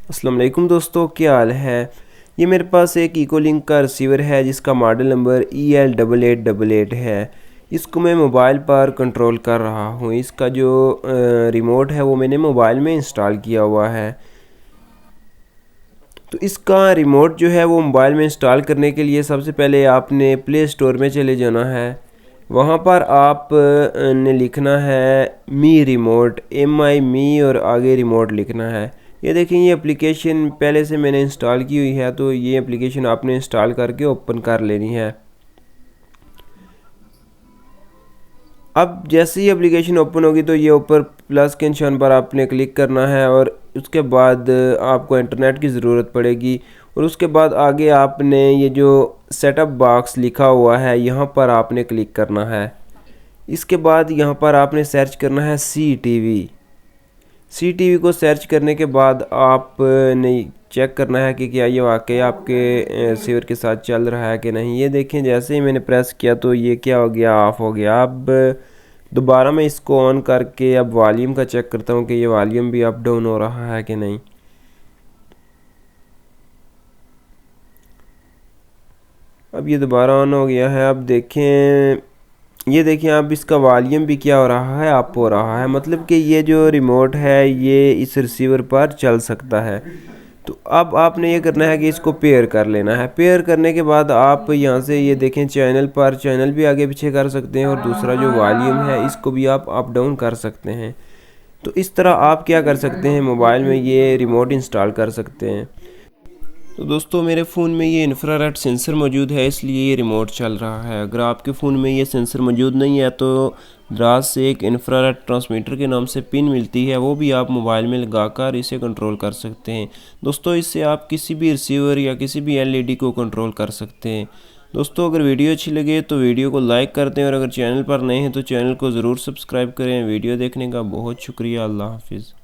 अस्सलाम वालेकुम दोस्तों, क्या हाल है। ये मेरे पास एक इकोलिंक का रिसीवर है जिसका मॉडल नंबर EL8888 है। इसको मैं मोबाइल पर कंट्रोल कर रहा हूँ। इसका जो रिमोट है वो मैंने मोबाइल में इंस्टॉल किया हुआ है। तो इसका रिमोट जो है वो मोबाइल में इंस्टॉल करने के लिए सबसे पहले आपने प्ले स्टोर में चले जाना है। वहाँ पर आप ने लिखना है मी रिमोट, MI मी और आगे रिमोट लिखना है। ये देखें, ये एप्लीकेशन पहले से मैंने इंस्टॉल की हुई है, तो ये एप्लीकेशन आपने इंस्टॉल करके ओपन कर लेनी है। अब जैसे ही एप्लीकेशन ओपन होगी तो ये ऊपर प्लस के निशान पर आपने क्लिक करना है और उसके बाद आपको इंटरनेट की ज़रूरत पड़ेगी। और उसके बाद आगे आपने ये जो सेटअप बॉक्स लिखा हुआ है यहाँ पर आपने क्लिक करना है। इसके बाद यहाँ पर आपने सर्च करना है CTV को सर्च करने के बाद आपने चेक करना है कि क्या ये वाकई आपके रिसीवर के साथ चल रहा है कि नहीं। ये देखें, जैसे ही मैंने प्रेस किया तो ये क्या हो गया, ऑफ हो गया। अब दोबारा मैं इसको ऑन करके अब वॉल्यूम का चेक करता हूँ कि ये वॉल्यूम भी अप डाउन हो रहा है कि नहीं। अब ये दोबारा ऑन हो गया है। अब देखें, ये देखिए, अब इसका वॉल्यूम भी क्या हो रहा है, अप हो रहा है। मतलब कि ये जो रिमोट है ये इस रिसीवर पर चल सकता है। तो अब आपने ये करना है कि इसको पेयर कर लेना है। पेयर करने के बाद आप यहाँ से ये देखें, चैनल पर चैनल भी आगे पीछे कर सकते हैं और दूसरा जो वॉल्यूम है इसको भी आप अप डाउन कर सकते हैं। तो इस तरह आप क्या कर सकते हैं, मोबाइल में ये रिमोट इंस्टॉल कर सकते हैं। तो दोस्तों, मेरे फ़ोन में ये इंफ्रारेड सेंसर मौजूद है, इसलिए ये रिमोट चल रहा है। अगर आपके फ़ोन में ये सेंसर मौजूद नहीं है तो दराज से एक इंफ्रारेड ट्रांसमीटर के नाम से पिन मिलती है, वो भी आप मोबाइल में लगाकर इसे कंट्रोल कर सकते हैं। दोस्तों, इससे आप किसी भी रिसीवर या किसी भी LED को कंट्रोल कर सकते हैं। दोस्तों, अगर वीडियो अच्छी लगे तो वीडियो को लाइक कर दें और अगर चैनल पर नए हैं तो चैनल को ज़रूर सब्सक्राइब करें। वीडियो देखने का बहुत शुक्रिया। अल्लाह हाफिज़।